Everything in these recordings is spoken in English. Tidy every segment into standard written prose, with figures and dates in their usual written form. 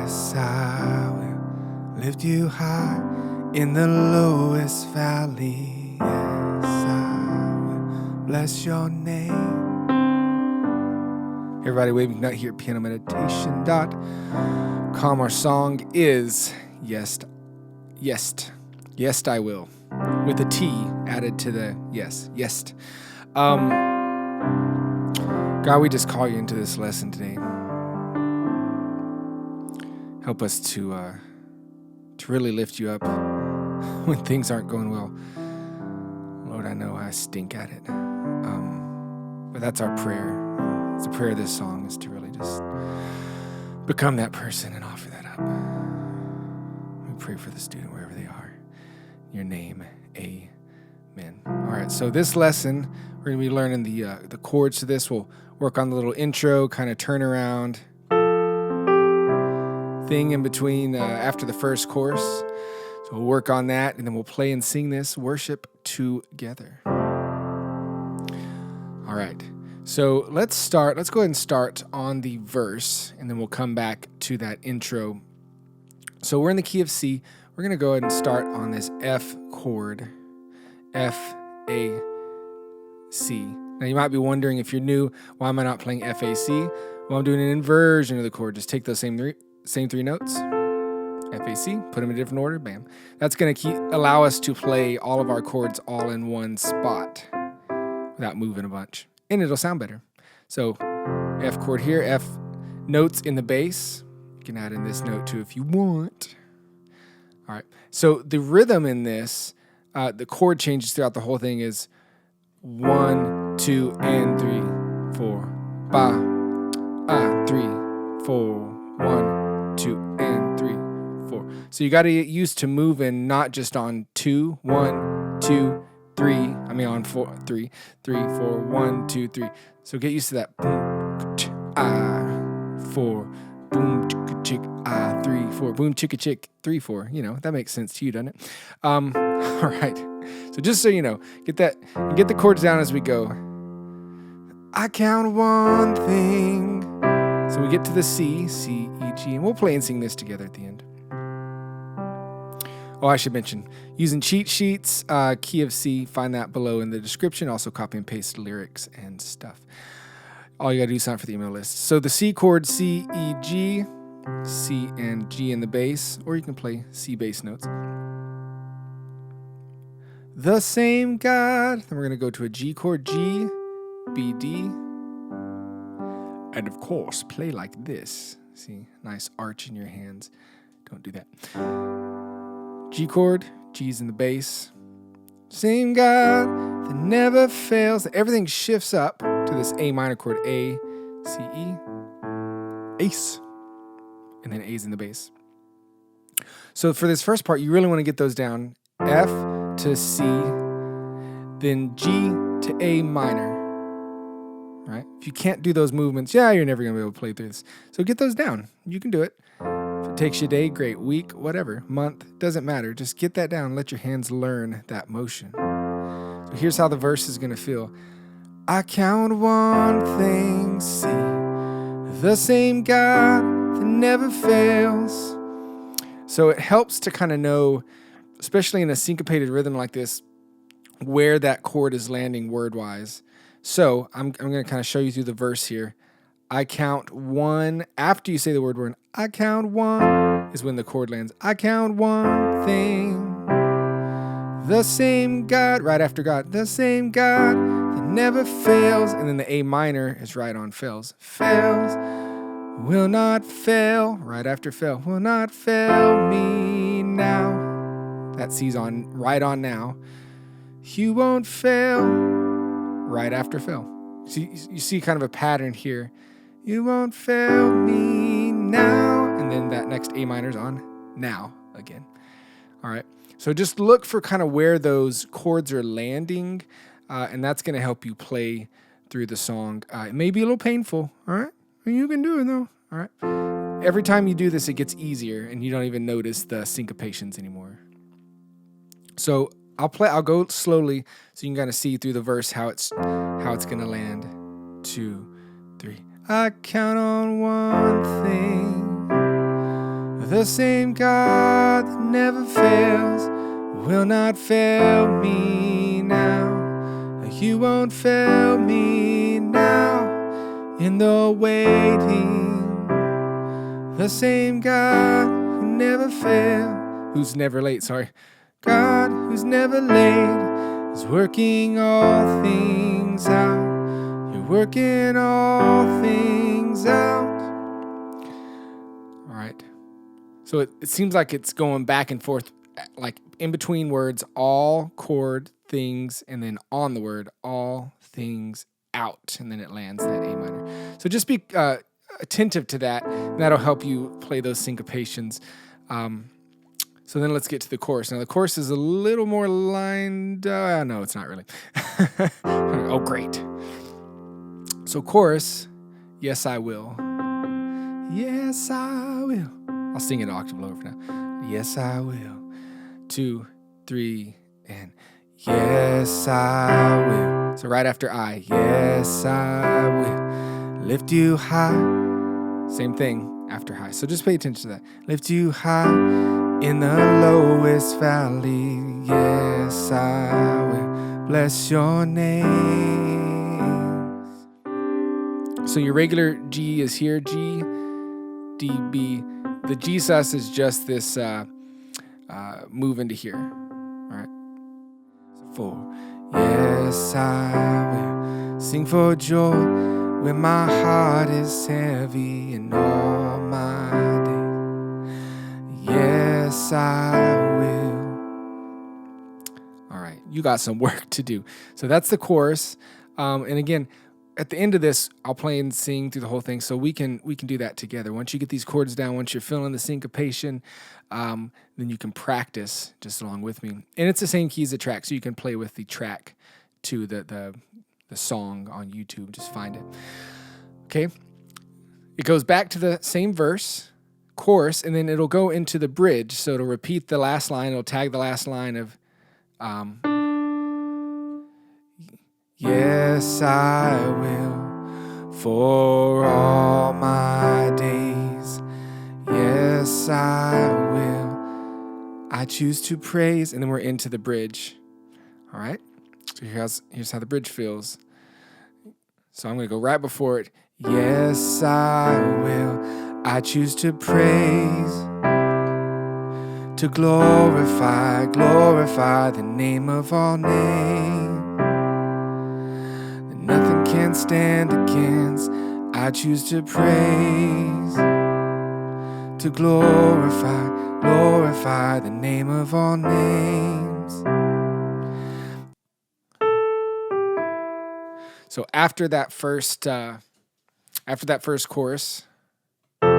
Yes, I will lift you high in the lowest valley. Yes, I will bless your name. Hey everybody, Wade McNutt here at pianomeditation.com. Our song is Yes, I Will, with a T added to the yes. God, we just call you into this lesson today. Help us to really lift you up when things aren't going well. Lord, I know I stink at it. But that's our prayer. It's the prayer of this song, is to really just become that person and offer that up. We pray for the student wherever they are. In your name, amen. All right, so this lesson, we're going to be learning the chords to this. We'll work on the little intro, kind of turnaround thing in between after the first chorus. So we'll work on that, and then we'll play and sing this worship together. All right. So let's go ahead and start on the verse, and then we'll come back to that intro. So we're in the key of C. We're going to go ahead and start on this F chord, F, A, C. Now you might be wondering, if you're new, why am I not playing F, A, C? Well, I'm doing an inversion of the chord. Just take those same three notes, F, A, C, put them in a different order, bam. That's going to allow us to play all of our chords all in one spot without moving a bunch. And it'll sound better. So F chord here, F notes in the bass. You can add in this note too if you want. All right. So the rhythm in this, the chord changes throughout the whole thing is 1, 2, and 3, 4. Ba, 3, 4. 1, 2, and 3, 4. So you got to get used to moving not just on 2, 1, 2, 3. I mean on 4, 3, 3, 4, 1, 2, 3. So get used to that. Boom, 4. Boom, chicka chick, 3, 4. Boom, chicka chick, 3, 4. You know, that makes sense to you, doesn't it? All right. So just so you know, get the chords down as we go. I count one thing. So we get to the C, E, G, and we'll play and sing this together at the end. Oh, I should mention, using cheat sheets, key of C, find that below in the description. Also copy and paste lyrics and stuff. All you gotta do is sign up for the email list. So the C chord, C, E, G, C and G in the bass, or you can play C bass notes. The same God. Then we're gonna go to a G chord, G, B, D, and of course, play like this. See, nice arch in your hands. Don't do that. G chord, G's in the bass. Same God that never fails. Everything shifts up to this A minor chord, A, C, E, Ace. And then A's in the bass. So for this first part, you really want to get those down. F to C, then G to A minor. Right? If you can't do those movements, you're never going to be able to play through this. So get those down. You can do it. If it takes you a day, great. Week, whatever. Month, doesn't matter. Just get that down. Let your hands learn that motion. So here's how the verse is going to feel. I count one thing, C, the same God that never fails. So it helps to kind of know, especially in a syncopated rhythm like this, where that chord is landing word-wise. So I'm going to kind of show you through the verse here. I count one. After you say the word, I count one is when the chord lands. I count one thing. The same God, right after God. The same God that never fails. And then the A minor is right on fails. Fails, will not fail. Right after fail. Will not fail me now. That C's on, right on now. You won't fail. Right after fail. So you see kind of a pattern here. You won't fail me now. And then that next A minor's on now again. All right. So just look for kind of where those chords are landing, and that's going to help you play through the song. It may be a little painful. All right. You can do it though. All right. Every time you do this, it gets easier, and you don't even notice the syncopations anymore. So I'll go slowly so you can kind of see through the verse how it's gonna land. 2, 3. I count on one thing. The same God that never fails will not fail me now. You won't fail me now in the waiting. The same God who never failed, who's never late, sorry. God who's never late is working all things out. You're working all things out. All right. So it seems like it's going back and forth, like in between words, all chord things, and then on the word, all things out, and then it lands that A minor. So just be attentive to that, and that'll help you play those syncopations. So then let's get to the chorus. Now the chorus is a little more lined. No, it's not really. Oh, great. So chorus, yes, I will. Yes, I will. I'll sing it an octave lower for now. Yes, I will. 2, 3, and yes, I will. So right after I, yes, I will lift you high. Same thing after high. So just pay attention to that. Lift you high in the lowest valley. Yes, I will bless your name. So your regular G is here, G, D, B. The G sus is just this move into here. All right. So 4. Yes, I will sing for joy when my heart is heavy in all my days. Yes, I will. All right, you got some work to do. So that's the chorus. And again, at the end of this, I'll play and sing through the whole thing, so we can do that together. Once you get these chords down, once you're feeling the syncopation, then you can practice just along with me. And it's the same key as the track, so you can play with the track to the song on YouTube. Just find it. Okay. It goes back to the same verse, chorus, and then it'll go into the bridge. So it'll repeat the last line. It'll tag the last line of yes, I will for all my days. Yes, I will. I choose to praise. And then we're into the bridge. All right. So here's how the bridge feels. So I'm going to go right before it. Yes, I will. I choose to praise, to glorify the name of all names. Nothing can stand against. I choose to praise, to glorify the name of all names. So after that first chorus, all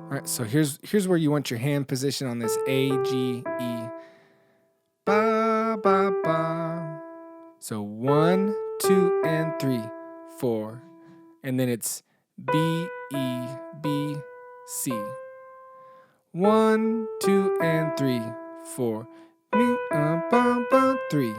right. So here's where you want your hand position on this A, G, E. Ba, ba, ba. So 1, 2, and 3, 4. And then it's B, E, B, C. 1, 2, and 3, 4. Me, ba, ba, 3,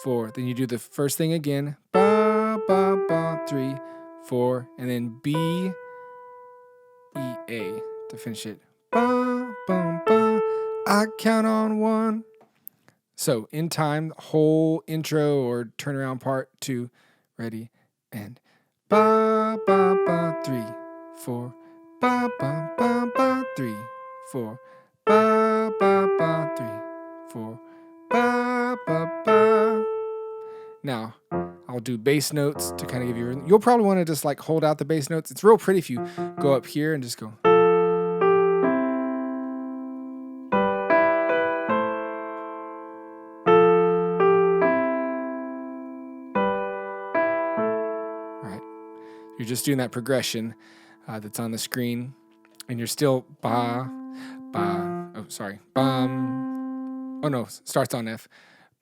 4. Then you do the first thing again. Ba, ba, ba, 3, 4. And then B, E, A to finish it. Ba, ba, ba. I count on 1. So in time, whole intro or turnaround part 2. Ready? And ba, ba, ba, 3, 4. Ba, ba, ba, ba, 3, 4. Ba, ba, ba, 3, 4. Ba, ba, ba. Now, I'll do bass notes to kind of give you. You'll probably want to just like hold out the bass notes. It's real pretty if you go up here and just go. You're just doing that progression that's on the screen, and you're still ba, ba. Oh, sorry, bum. Oh no, starts on F.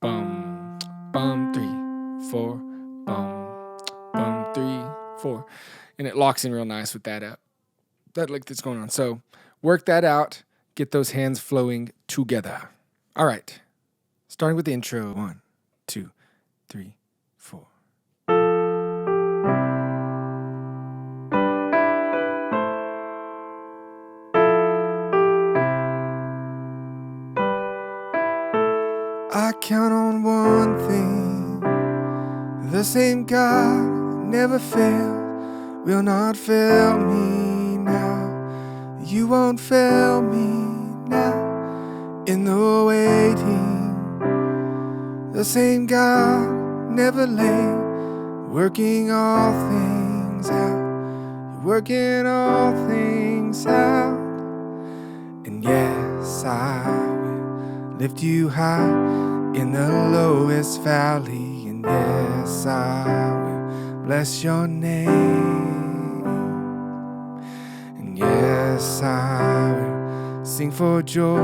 Bum, bum, 3, 4, bum, bum, 3, 4, and it locks in real nice with that lick that's going on. So work that out. Get those hands flowing together. All right, starting with the intro. 1, 2, 3, 4. The same God never failed, will not fail me now. You won't fail me now in the waiting. The same God never late, working all things out. You're working all things out. And yes, I will lift you high in the lowest valley. And yes, I will bless your name. And yes, I will sing for joy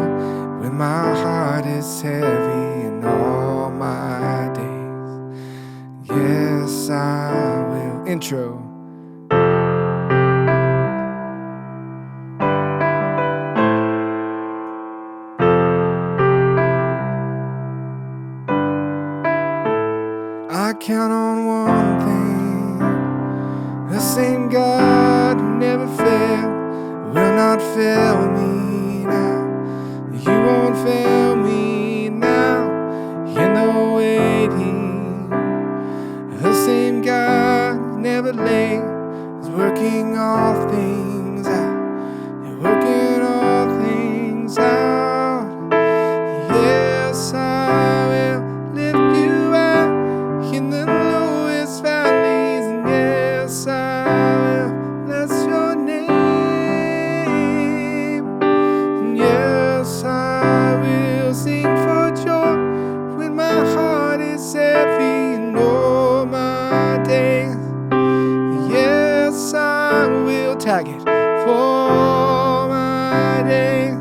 when my heart is heavy in all my days. Yes, I will. Intro. I count on one thing, the same God who never failed will not fail me now. You won't fail me now in the waiting. The same God who never late is working all things out. You're working all things out. Yes, I will lift you out in the lowest valleys, and yes, I will bless your name. And yes, I will sing for joy when my heart is heavy in all my days. Yes, I will tag it for all my days.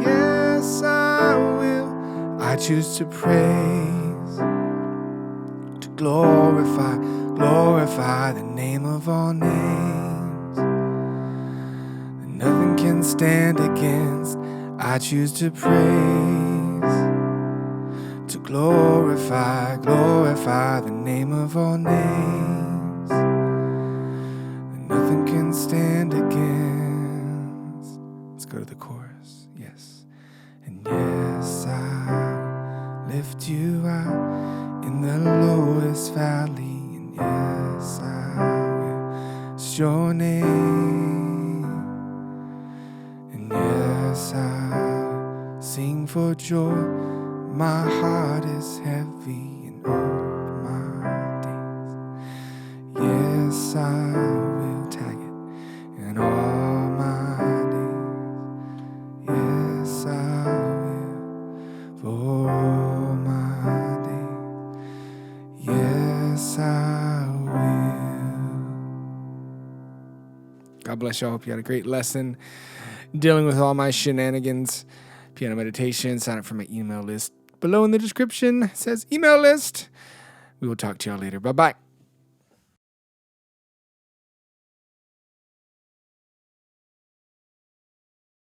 Yes, I will. I choose to praise, to glorify the name of all names. And nothing can stand against. I choose to praise, to glorify the name of all names. And nothing can stand against. Let's go to the chorus. Yes. And yes, I lift you out in the lowest valley, and yes, I will. It's your name. And yes, I will sing for joy. My heart is heavy in all my days. Yes, I will tag it in all my days. Yes, I will for all my days. Yes, I will. God bless you. I hope you had a great lesson dealing with all my shenanigans. Piano meditation. Sign up for my email list. Below in the description it says email list. We will talk to y'all later. Bye-bye.